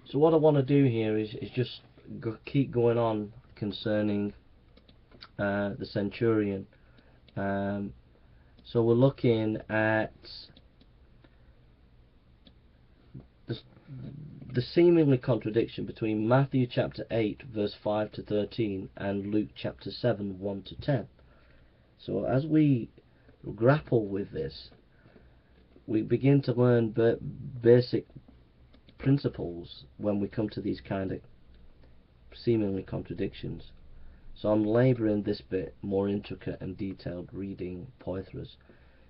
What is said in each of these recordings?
So what I want to do here is just keep going on concerning the centurion. So we're looking at the seemingly contradiction between Matthew chapter 8 verse 5 to 13 and Luke chapter 7 1 to 10. So as we grapple with this, we begin to learn basic principles when we come to these kind of seemingly contradictions. So I'm labouring this bit more intricate and detailed reading Poythress.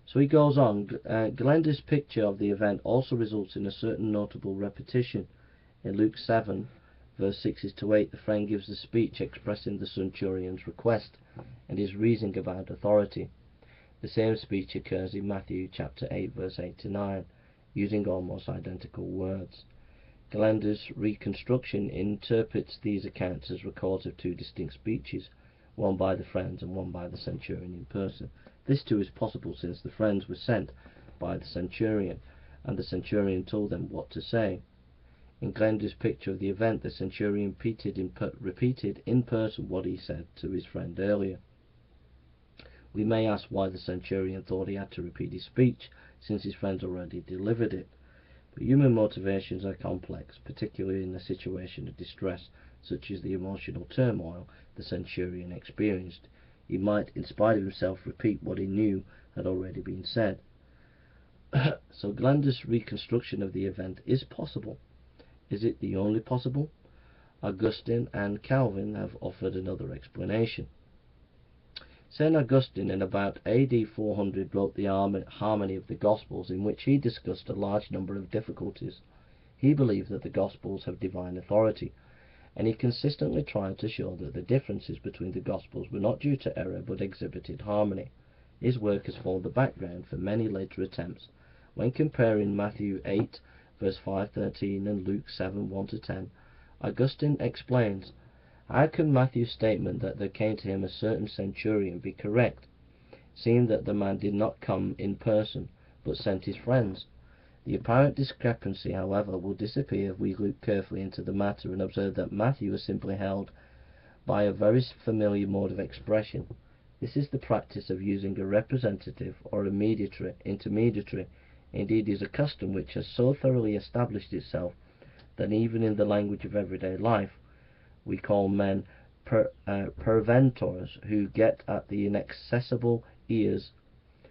So he goes on, Glenda's picture of the event also results in a certain notable repetition. In Luke 7 verse 6 to 8, the friend gives a speech expressing the centurion's request and his reasoning about authority. The same speech occurs in Matthew chapter 8 verse 8 to 9, using almost identical words. Glenda's reconstruction interprets these accounts as records of two distinct speeches, one by the friends and one by the centurion in person. This too is possible, since the friends were sent by the centurion, and the centurion told them what to say. In Glenda's picture of the event, the centurion repeated in person what he said to his friend earlier. We may ask why the centurion thought he had to repeat his speech, since his friends already delivered it. But human motivations are complex, particularly in a situation of distress, such as the emotional turmoil the centurion experienced. He might, in spite of himself, repeat what he knew had already been said. So Glenda's reconstruction of the event is possible. Is it the only possible? Augustine and Calvin have offered another explanation. St. Augustine, in about AD 400, wrote the Harmony of the Gospels, in which he discussed a large number of difficulties. He believed that the Gospels have divine authority, and he consistently tried to show that the differences between the Gospels were not due to error but exhibited harmony. His work has formed the background for many later attempts. When comparing Matthew 8 verse 5-13 and Luke 7 1-10, Augustine explains, how can Matthew's statement that there came to him a certain centurion be correct, seeing that the man did not come in person, but sent his friends? The apparent discrepancy, however, will disappear if we look carefully into the matter and observe that Matthew is simply held by a very familiar mode of expression. This is the practice of using a representative or intermediary. Indeed, is a custom which has so thoroughly established itself that even in the language of everyday life we call men perventors, who get at the inaccessible ears,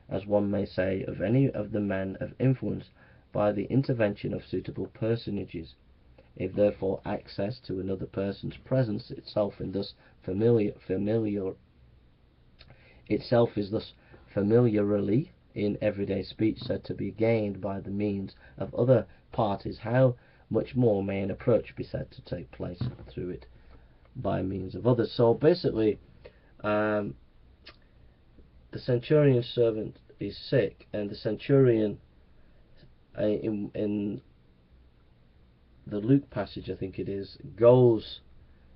as one may say, of any of the men of influence by the intervention of suitable personages. If therefore access to another person's presence itself is thus familiarly in everyday speech said to be gained by the means of other parties, how much more may an approach be said to take place through it by means of others? So basically, the centurion's servant is sick, and the centurion in the Luke passage, I think it is,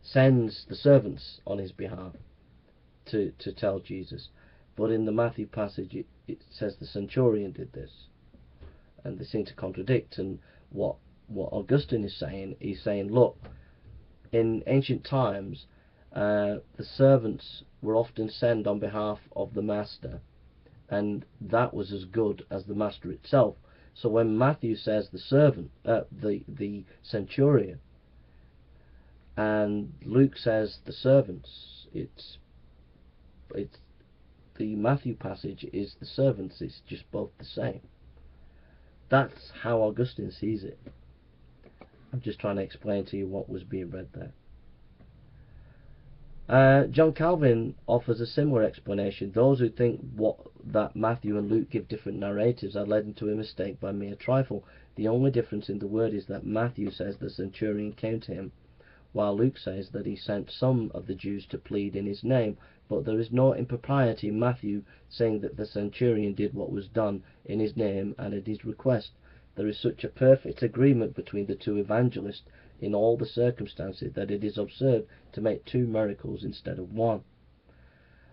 sends the servants on his behalf to tell Jesus. But in the Matthew passage it says the centurion did this, and they seem to contradict. And what Augustine is saying, he's saying, look, in ancient times the servants were often sent on behalf of the master, and that was as good as the master itself. So when Matthew says the servant, the centurion, and Luke says the servants, it's the Matthew passage is the servants. It's just both the same. That's how Augustine sees it. I'm just trying to explain to you what was being read there. John Calvin offers a similar explanation. Those who think that Matthew and Luke give different narratives are led into a mistake by mere trifle. The only difference in the word is that Matthew says the centurion came to him, while Luke says that he sent some of the Jews to plead in his name. But there is no impropriety in Matthew saying that the centurion did what was done in his name and at his request. There is such a perfect agreement between the two evangelists in all the circumstances that it is absurd to make two miracles instead of one.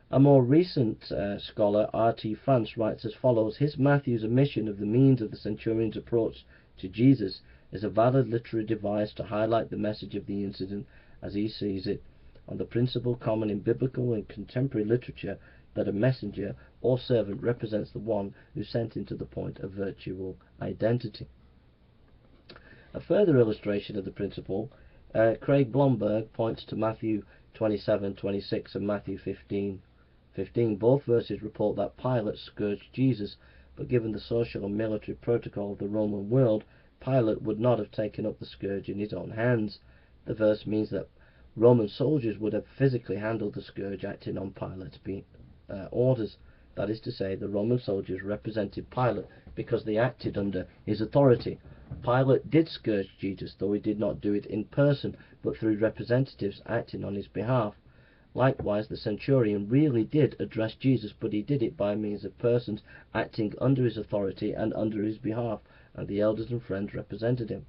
A more recent scholar, R.T. France, writes as follows: his Matthew's omission of the means of the centurion's approach to Jesus is a valid literary device to highlight the message of the incident as he sees it, on the principle common in biblical and contemporary literature that a messenger or servant represents the one who sent him to the point of virtual identity. A further illustration of the principle, Craig Blomberg points to Matthew 27:26 and Matthew 15:15. Both verses report that Pilate scourged Jesus, but given the social and military protocol of the Roman world, Pilate would not have taken up the scourge in his own hands. The verse means that Roman soldiers would have physically handled the scourge, acting on Pilate's orders. That is to say, the Roman soldiers represented Pilate because they acted under his authority. Pilate did scourge Jesus, though he did not do it in person, but through representatives acting on his behalf. Likewise, the centurion really did address Jesus, but he did it by means of persons acting under his authority and under his behalf, and the elders and friends represented him.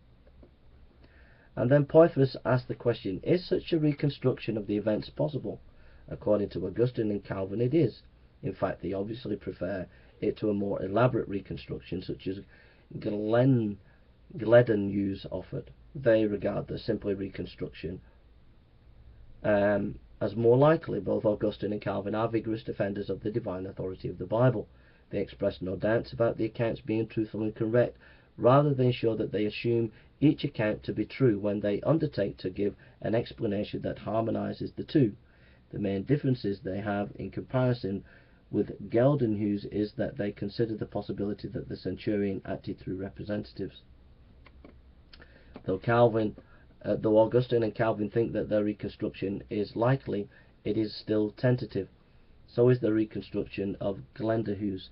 And then Poythress asked the question, is such a reconstruction of the events possible? According to Augustine and Calvin, it is. In fact, they obviously prefer it to a more elaborate reconstruction, such as Gledenhues offered. They regard the simpler reconstruction as more likely. Both Augustine and Calvin are vigorous defenders of the divine authority of the Bible. They express no doubts about the accounts being truthful and correct. Rather, they show that they assume each account to be true when they undertake to give an explanation that harmonizes the two. The main differences they have in comparison with Gledenhues is that they consider the possibility that the centurion acted through representatives. Though Augustine and Calvin think that their reconstruction is likely, it is still tentative. So is the reconstruction of Gledenhues.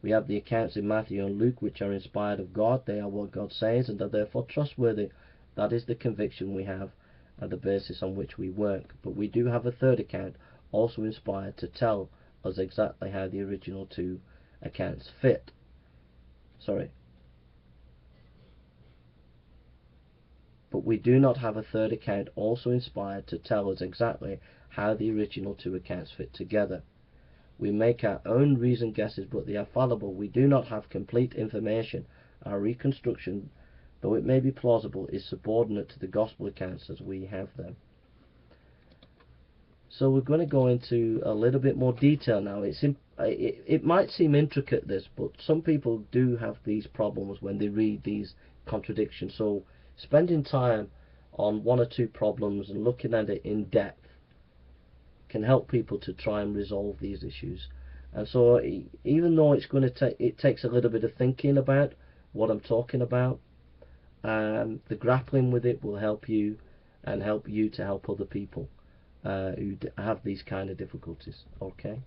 We have the accounts in Matthew and Luke which are inspired of God. They are what God says and are therefore trustworthy. That is the conviction we have and the basis on which we work. But we do have a third account, also inspired, to tell us exactly how the original two accounts fit. But we do not have a third account also inspired to tell us exactly how the original two accounts fit together. We make our own reasoned guesses, but they are fallible. We do not have complete information. Our reconstruction, though it may be plausible, is subordinate to the gospel accounts as we have them. So we're going to go into a little bit more detail now. It might seem intricate, this, but some people do have these problems when they read these contradictions. So spending time on one or two problems and looking at it in depth can help people to try and resolve these issues. And so even though it takes a little bit of thinking about what I'm talking about, the grappling with it will help you and help you to help other people who have these kind of difficulties. Okay.